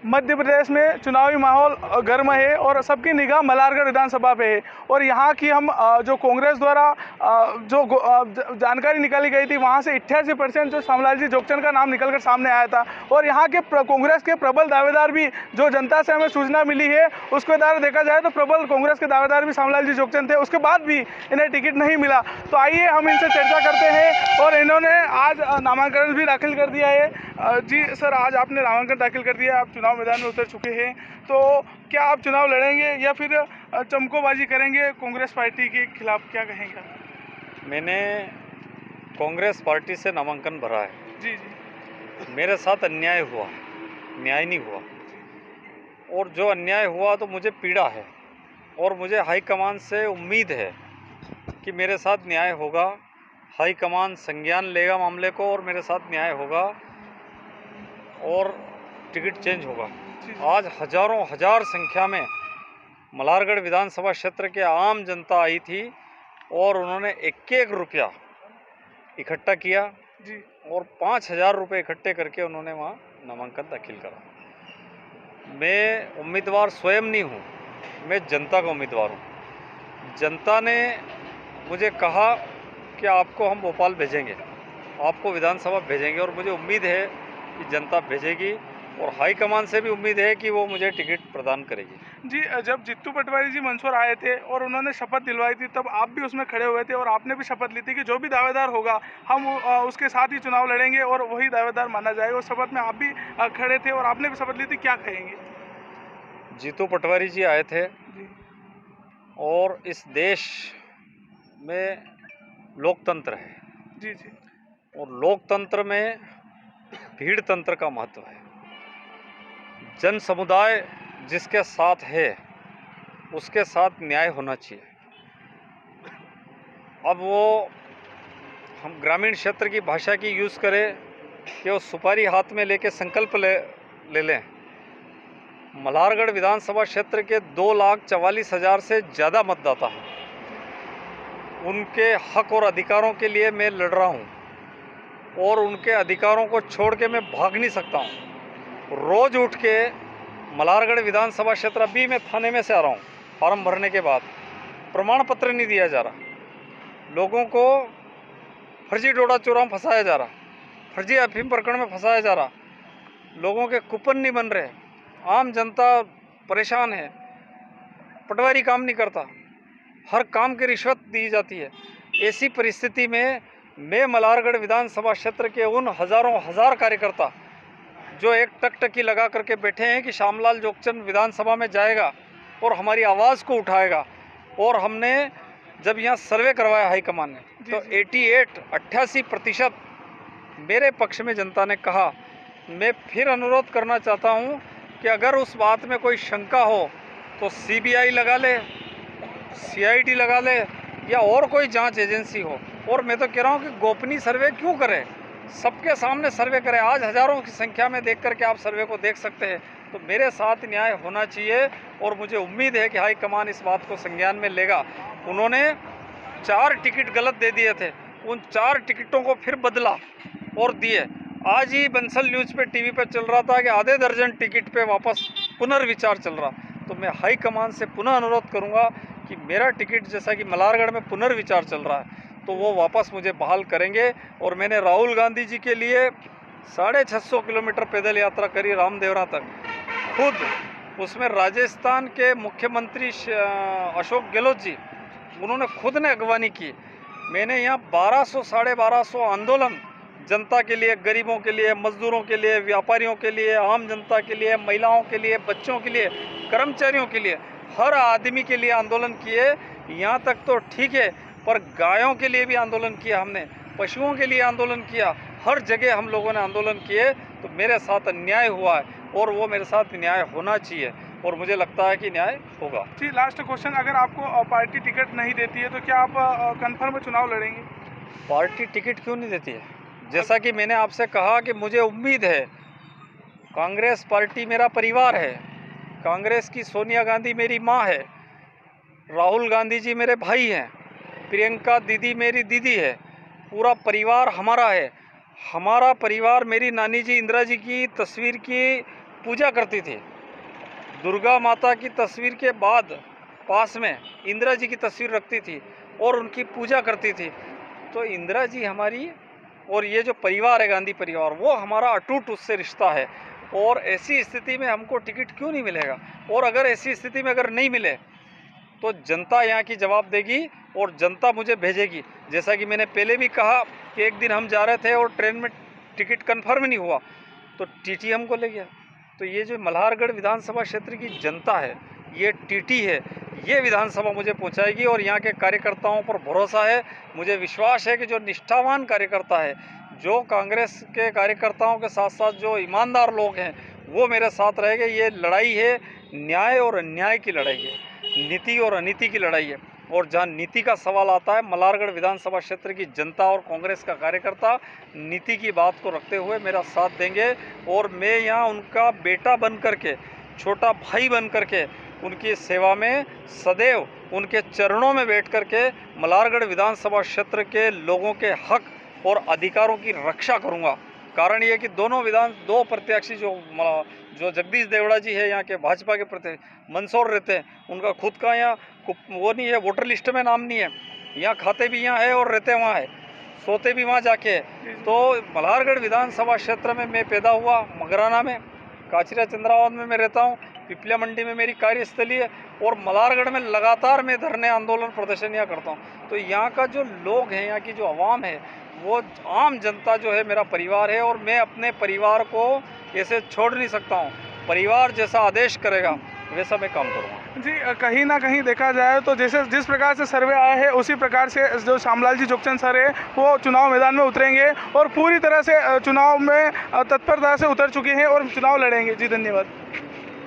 मध्य प्रदेश में चुनावी माहौल गर्म है और सबकी निगाह मल्हारगढ़ विधानसभा पे है। और यहाँ की हम जो कांग्रेस द्वारा जो जानकारी निकाली गई थी, वहाँ से 88% जो श्यामलाल जी जोगचंद का नाम निकलकर सामने आया था। और यहाँ के कांग्रेस के प्रबल दावेदार भी, जो जनता से हमें सूचना मिली है उसके द्वारा देखा जाए तो प्रबल कांग्रेस के दावेदार भी श्यामलाल जी जोगचंद थे। उसके बाद भी इन्हें टिकट नहीं मिला। तो आइए हम इनसे चर्चा करते हैं। और इन्होंने आज नामांकन भी दाखिल कर दिया है। जी सर, आज आपने नामांकन दाखिल कर दिया, आप चुनाव मैदान में उतर चुके हैं, तो क्या आप चुनाव लड़ेंगे या फिर चमकोबाजी करेंगे कांग्रेस पार्टी के खिलाफ, क्या कहेंगे? मैंने कांग्रेस पार्टी से नामांकन भरा है। जी जी। मेरे साथ अन्याय हुआ, न्याय नहीं हुआ, और जो अन्याय हुआ तो मुझे पीड़ा है और मुझे हाईकमान से उम्मीद है कि मेरे साथ न्याय होगा। हाईकमान संज्ञान लेगा मामले को और मेरे साथ न्याय होगा और टिकट चेंज होगा। आज हजारों हजार संख्या में मल्हारगढ़ विधानसभा क्षेत्र के आम जनता आई थी और उन्होंने एक रुपया इकट्ठा किया जी। और 5,000 रुपये इकट्ठे करके उन्होंने वहाँ नामांकन दाखिल करा। मैं उम्मीदवार स्वयं नहीं हूँ, मैं जनता का उम्मीदवार हूँ। जनता ने मुझे कहा कि आपको हम भोपाल भेजेंगे, आपको विधानसभा भेजेंगे, और मुझे उम्मीद है कि जनता भेजेगी और हाईकमान से भी उम्मीद है कि वो मुझे टिकट प्रदान करेगी। जी, जब जित्तू पटवारी जी मंदसौर आए थे और उन्होंने शपथ दिलवाई थी, तब आप भी उसमें खड़े हुए थे और आपने भी शपथ ली थी कि जो भी दावेदार होगा हम उसके साथ ही चुनाव लड़ेंगे और वही दावेदार माना जाएगा। उस शपथ में आप भी खड़े थे और आपने भी शपथ ली थी, क्या कहेंगे? जित्तू पटवारी जी आए थे जी और इस देश में लोकतंत्र है। जी जी। और लोकतंत्र में भीड़ तंत्र का महत्व है। जन समुदाय जिसके साथ है उसके साथ न्याय होना चाहिए। अब वो हम ग्रामीण क्षेत्र की भाषा की यूज़ करें कि वो सुपारी हाथ में लेके संकल्प ले लें। मल्हारगढ़ विधानसभा क्षेत्र के 2,44,000 से ज़्यादा मतदाता हैं। उनके हक और अधिकारों के लिए मैं लड़ रहा हूँ और उनके अधिकारों को छोड़ के मैं भाग नहीं सकता हूँ। रोज़ उठ के मल्हारगढ़ विधानसभा क्षेत्र, अभी मैं थाने में से आ रहा हूँ, फॉर्म भरने के बाद प्रमाण पत्र नहीं दिया जा रहा, लोगों को फर्जी डोडा चोरा में फंसाया जा रहा, फर्जी अफीम प्रकरण में फंसाया जा रहा, लोगों के कूपन नहीं बन रहे, आम जनता परेशान है, पटवारी काम नहीं करता, हर काम की रिश्वत दी जाती है। ऐसी परिस्थिति में मैं मल्हारगढ़ विधानसभा क्षेत्र के उन हजारों हजार कार्यकर्ता जो एक टकटकी लगा करके बैठे हैं कि श्यामलाल जोगचंद विधानसभा में जाएगा और हमारी आवाज़ को उठाएगा, और हमने जब यहाँ सर्वे करवाया हाईकमान ने तो 88% मेरे पक्ष में जनता ने कहा। मैं फिर अनुरोध करना चाहता हूँ कि अगर उस बात में कोई शंका हो तो CBI लगा ले, CID लगा ले, या और कोई जांच एजेंसी हो। और मैं तो कह रहा हूँ कि गोपनीय सर्वे क्यों करें, सबके सामने सर्वे करें। आज हजारों की संख्या में देख करके आप सर्वे को देख सकते हैं। तो मेरे साथ न्याय होना चाहिए और मुझे उम्मीद है कि हाईकमान इस बात को संज्ञान में लेगा। उन्होंने 4 टिकट गलत दे दिए थे, उन 4 टिकटों को फिर बदला और दिए। आज ही बंसल न्यूज़ पे टीवी पे चल रहा था कि आधे दर्जन टिकट पे वापस पुनर्विचार चल रहा। तो मैं हाईकमान से पुनः अनुरोध करूंगा कि मेरा टिकट, जैसा कि मल्हारगढ़ में पुनर्विचार चल रहा है, तो वो वापस मुझे बहाल करेंगे। और मैंने राहुल गांधी जी के लिए 650 किलोमीटर पैदल यात्रा करी रामदेवरा तक, खुद उसमें राजस्थान के मुख्यमंत्री अशोक गहलोत जी, उन्होंने खुद ने अगवानी की। मैंने यहाँ 1200-1250 आंदोलन जनता के लिए, गरीबों के लिए, मजदूरों के लिए, व्यापारियों के लिए, आम जनता के लिए, महिलाओं के लिए, बच्चों के लिए, कर्मचारियों के लिए, हर आदमी के लिए आंदोलन किए। यहाँ तक तो ठीक है, पर गायों के लिए भी आंदोलन किया हमने, पशुओं के लिए आंदोलन किया, हर जगह हम लोगों ने आंदोलन किए। तो मेरे साथ अन्याय हुआ है और वो मेरे साथ न्याय होना चाहिए और मुझे लगता है कि न्याय होगा। जी, लास्ट क्वेश्चन, अगर आपको पार्टी टिकट नहीं देती है तो क्या आप कन्फर्म चुनाव लड़ेंगे? पार्टी टिकट क्यों नहीं देती है? जैसा कि मैंने आपसे कहा कि मुझे उम्मीद है, कांग्रेस पार्टी मेरा परिवार है, कांग्रेस की सोनिया गांधी मेरी माँ है, राहुल गांधी जी मेरे भाई हैं, प्रियंका दीदी मेरी दीदी है, पूरा परिवार हमारा है। हमारा परिवार मेरी नानी जी इंदिरा जी की तस्वीर की पूजा करती थी। दुर्गा माता की तस्वीर के बाद पास में इंदिरा जी की तस्वीर रखती थी और उनकी पूजा करती थी। तो इंदिरा जी हमारी, और ये जो परिवार है गांधी परिवार, वो हमारा अटूट उससे रिश्ता है। और ऐसी स्थिति में हमको टिकट क्यों नहीं मिलेगा? और अगर ऐसी स्थिति में अगर नहीं मिले तो जनता यहाँ की जवाब देगी और जनता मुझे भेजेगी। जैसा कि मैंने पहले भी कहा कि एक दिन हम जा रहे थे और ट्रेन में टिकट कन्फर्म नहीं हुआ तो टीटी हमको ले गया। तो ये जो मल्हारगढ़ विधानसभा क्षेत्र की जनता है, ये टीटी है, ये विधानसभा मुझे पहुंचाएगी। और यहाँ के कार्यकर्ताओं पर भरोसा है, मुझे विश्वास है कि जो निष्ठावान कार्यकर्ता है, जो कांग्रेस के कार्यकर्ताओं के साथ साथ जो ईमानदार लोग हैं, वो मेरे साथ रहेंगे। ये लड़ाई है न्याय और अन्याय की लड़ाई है, नीति और अनीति की लड़ाई है। और जहाँ नीति का सवाल आता है, मल्हारगढ़ विधानसभा क्षेत्र की जनता और कांग्रेस का कार्यकर्ता नीति की बात को रखते हुए मेरा साथ देंगे। और मैं यहाँ उनका बेटा बन करके, छोटा भाई बन करके उनकी सेवा में सदैव उनके चरणों में बैठ करके मल्हारगढ़ विधानसभा क्षेत्र के लोगों के हक और अधिकारों की रक्षा करूँगा। कारण ये कि दो प्रत्याशी जो जगदीश देवड़ा जी है, यहाँ के भाजपा के प्रत्याशी मंदसौर रहते हैं, उनका खुद का यहाँ वो नहीं है, वोटर लिस्ट में नाम नहीं है, यहाँ खाते भी यहाँ है और रहते वहाँ है, सोते भी वहाँ जाके है। तो मल्हारगढ़ विधानसभा क्षेत्र में मैं पैदा हुआ, मगराना में, काचरिया चंद्रावत में मैं रहता हूँ, पिपलिया मंडी में मेरी कार्यस्थली है और मल्हारगढ़ में लगातार मैं धरने आंदोलन प्रदर्शन यहाँ करता हूँ। तो यहाँ का जो लोग हैं, यहाँ की जो आवाम है, वो आम जनता जो है मेरा परिवार है और मैं अपने परिवार को ऐसे छोड़ नहीं सकता हूँ। परिवार जैसा आदेश करेगा वैसा मैं काम करूँगा। जी, कहीं ना कहीं देखा जाए तो जैसे जिस प्रकार से सर्वे आया है उसी प्रकार से जो श्यामलाल जी जोगचंद सर है वो चुनाव मैदान में उतरेंगे और पूरी तरह से चुनाव में तत्परता से उतर चुके हैं और चुनाव लड़ेंगे। जी धन्यवाद।